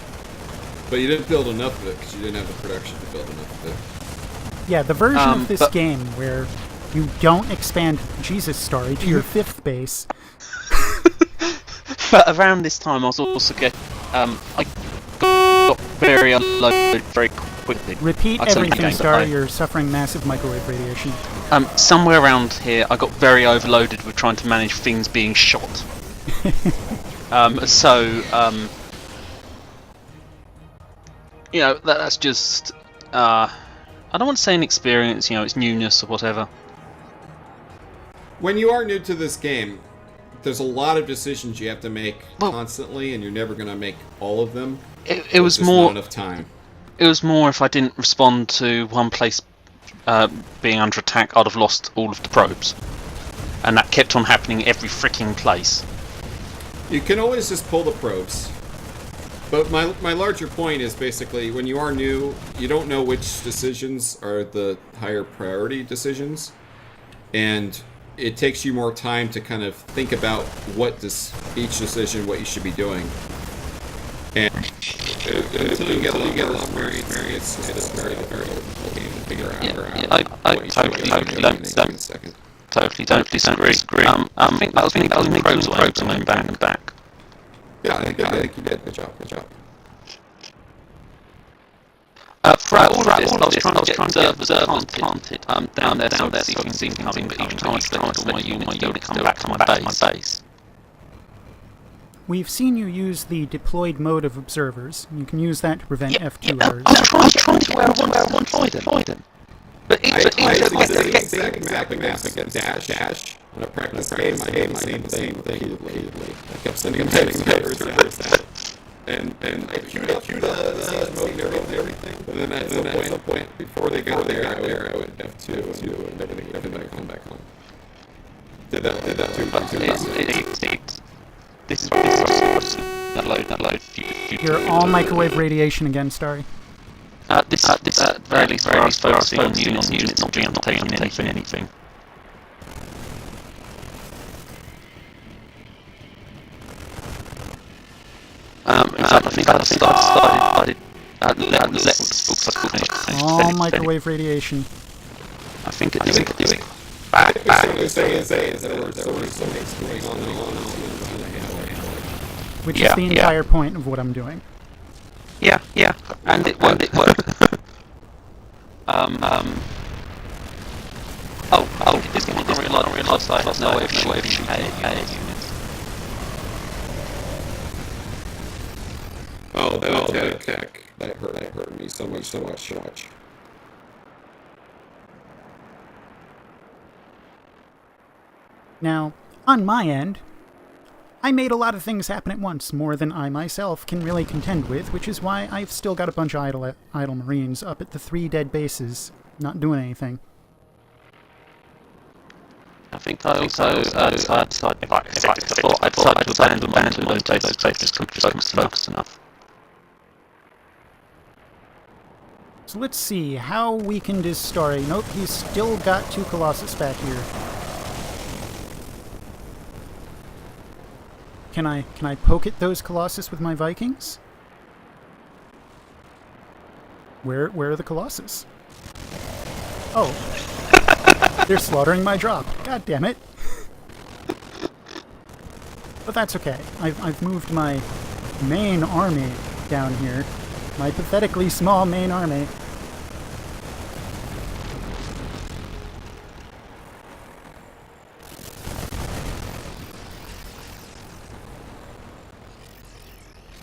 Speaker 3: But you didn't build enough of it because you didn't have the production to build enough of it.
Speaker 2: Yeah, the version of this
Speaker 1: but-
Speaker 2: game where you don't expand Jesus Starry to your 5th base.
Speaker 1: But around this time I was also getting... I got very unloaded very quickly.
Speaker 2: Repeat
Speaker 1: I'd say
Speaker 2: everything,
Speaker 1: again,
Speaker 2: Starry.
Speaker 1: I-
Speaker 2: You're suffering massive microwave radiation.
Speaker 1: Somewhere around here I got very overloaded with trying to manage things being shot. You know, that's just... I don't want to say inexperience, you know, it's newness or whatever.
Speaker 3: When you are new to this game, there's a lot of decisions you have to make
Speaker 1: Well-
Speaker 3: constantly, and you're never going to make all of them.
Speaker 1: It was
Speaker 3: There's
Speaker 1: more...
Speaker 3: not enough time.
Speaker 1: It was more if I didn't respond to one place being under attack, I'd have lost all of the probes. And that kept on happening every freaking place.
Speaker 3: You can always just pull the probes. But my larger point is basically, when you are new, you don't know which decisions are the higher priority decisions. And it takes you more time to kind of think about each decision, what you should be doing. And until you get a lot more experience, it's a very difficult game to figure out.
Speaker 1: I totally don't disagree. I think that was me probes away back.
Speaker 3: Yeah, I think you did. Good job.
Speaker 1: Throughout all of this, I was trying to get observers planted down there, so see if I can see anything, but each time I select all my units, they would come back to my base.
Speaker 2: We've seen you use the deployed mode of observers. You can use that to prevent F2 errors.
Speaker 1: I was trying to where I want to avoid them. But each
Speaker 3: exact map against dash. In a practice game, I seen the same repeatedly. I kept sending papers out. And I queued up the mode and everything. But then at some point, before they got there, I would F2 and everything back home. Did that too.
Speaker 1: This is that load.
Speaker 2: You're all microwave radiation again, Starry.
Speaker 1: This very least focusing on units not being taking anything. In fact, I think I started
Speaker 2: all microwave radiation.
Speaker 1: I think it's back.
Speaker 2: Which is the entire point of what I'm doing.
Speaker 1: Yeah, and it worked. This game, I didn't realise that there's no way of shooting units.
Speaker 3: Oh, that attack. That hurt me so much.
Speaker 2: Now, on my end, I made a lot of things happen at once, more than I myself can really contend with, which is why I've still got a bunch of idle Marines up at the 3 dead bases, not doing anything.
Speaker 1: I think I also decided if I thought I'd decided to abandon my bases, just couldn't focus enough.
Speaker 2: So let's see how we can do Starry. Nope, he's still got 2 Colossus back here. Can I poke at those Colossus with my Vikings? Where are the Colossus? Oh. They're slaughtering my drop. God damn it. But that's okay. I've moved my main army down here. My pathetically small main army.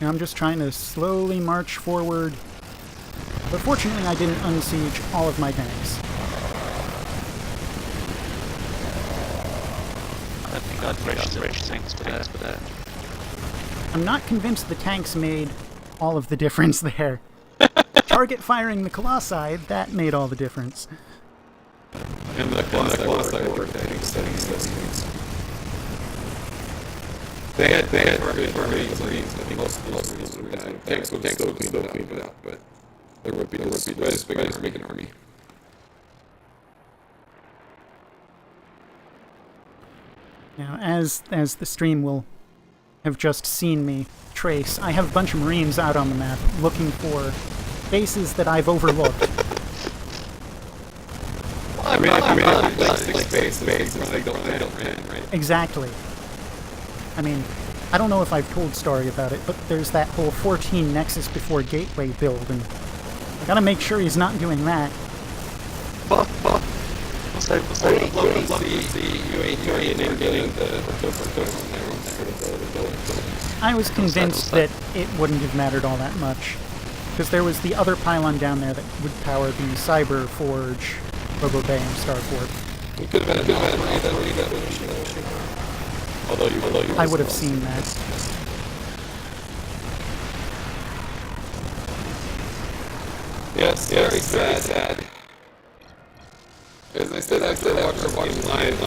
Speaker 2: And I'm just trying to slowly march forward. But fortunately I didn't unsiege all of my tanks.
Speaker 1: I don't think I'd reach things for that.
Speaker 2: I'm not convinced the tanks made all of the difference there. Target firing the Colossi, that made all the difference.
Speaker 3: And the Colossi were tanks. They had targeted Marines. I think most Marines would die. Tanks would still clean it up, but there would be this big army.
Speaker 2: Now, as the stream will have just seen me trace, I have a bunch of Marines out on the map looking for bases that I've overlooked.
Speaker 3: I mean, like 6 bases, they don't land, right?
Speaker 2: Exactly. I mean, I don't know if I've told Starry about it, but there's that whole 14 Nexus before Gateway build, and I gotta make sure he's not doing that.
Speaker 1: So
Speaker 2: I was convinced that it wouldn't have mattered all that much, because there was the other pylon down there that would power the Cyber Forge, Robo Bay, and Starport.
Speaker 3: You could have been
Speaker 2: I would have seen that.
Speaker 3: Yes, very sad. As I said, after watching live,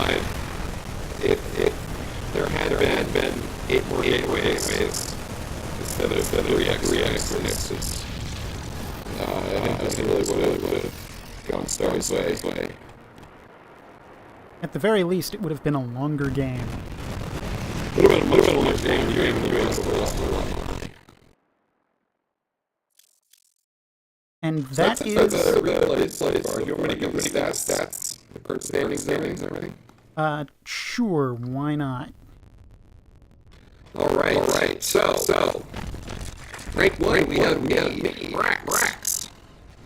Speaker 3: there been 8 more gateways instead of 3x. I think really would have gone Starry's way.
Speaker 2: At the very least, it would have been a longer game.
Speaker 3: Would have been a longer game. You guys would have lost a lot more.
Speaker 2: And that
Speaker 3: That's
Speaker 2: is...
Speaker 3: replayed so far. You want me to give the stats? The current standings and everything?
Speaker 2: Sure, why not?
Speaker 3: Alright. So, rank 1, we have me, Brax.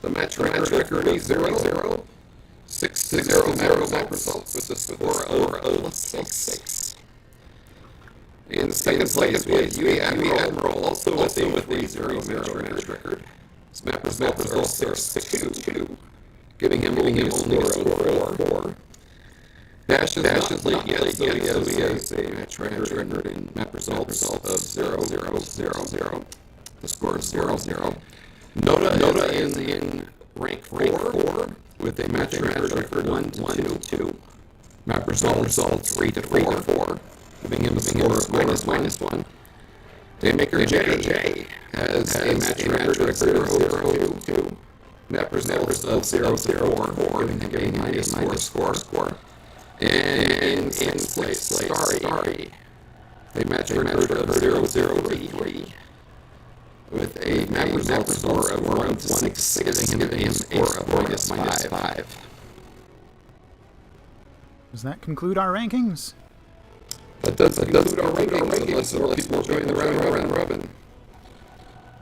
Speaker 3: The match record is 0-0. 6-0 map results with a score of 6. In second place, we have UEAdmiral, also with a 0-0 match record. His map results are 6-2, giving him only a score of 4. Dash is not late yet, so he has a match record in map results of 0-0. The score is 0-0. Noda is in rank 4 with a match record 1-2. Map results 3-4, giving him a score of -1. Daymaker J has a match record of 0-2. Map results of 0-4, giving him a -4 score. And in place, Starry, a match record of 0-3. With a map result score of 1-6, giving him a score of -5.
Speaker 2: Does that conclude our rankings?
Speaker 3: That does conclude our rankings, unless more people join the round robin.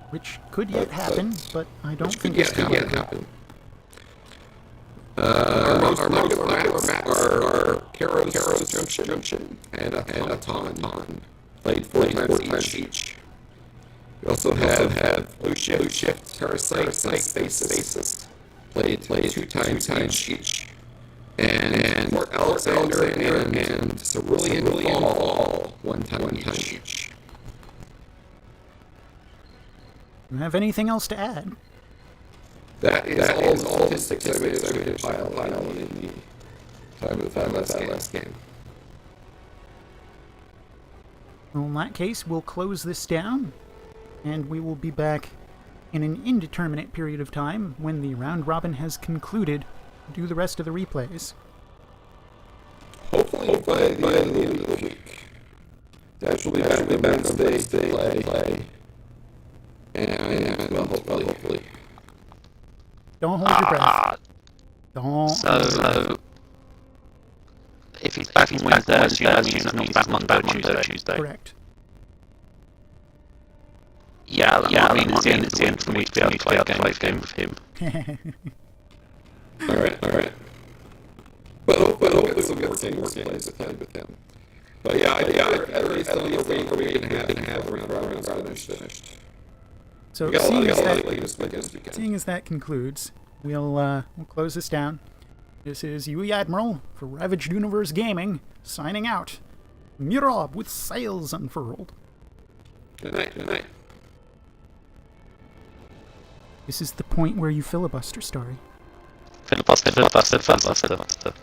Speaker 2: Which could yet happen, but I don't think
Speaker 3: Which
Speaker 2: it's
Speaker 3: could
Speaker 2: too
Speaker 3: yet
Speaker 2: late.
Speaker 3: happen. Our most popular maps are Karos Junction and Tauntaun, played 4 times each. We also have Blue Shift, Parasite, Spaces, played 2 times each. And Fort Alexander and Cerulean Fall, 1 time each.
Speaker 2: Do you have anything else to add?
Speaker 3: That is all the statistics I could pile in the time of that last game.
Speaker 2: Well, in that case, we'll close this down, and we will be back in an indeterminate period of time when the round robin has concluded to do the rest of the replays.
Speaker 3: Hopefully by the end of the week. Dash will be back on Wednesday to play. And, well, hopefully.
Speaker 2: Don't hold your breath. Don't.
Speaker 1: So, if he's back on Wednesday, I assume that means back Monday or Tuesday.
Speaker 2: Correct.
Speaker 1: Yeah, that means it's the end for me to be able to play a game with him.
Speaker 3: Alright. But hopefully we'll get the same working plays with him. But yeah, at least a week and a half around rather finished.
Speaker 2: So,
Speaker 3: We got a
Speaker 2: seeing
Speaker 3: lot
Speaker 2: as
Speaker 3: of latest this weekend.
Speaker 2: Seeing as that concludes, we'll close this down. This is UEAdmiral for Ravaged Universe Gaming, signing out. Murab with sails unfurled.
Speaker 3: Good night.
Speaker 2: This is the point where you filibuster, Starry.
Speaker 1: Filibuster.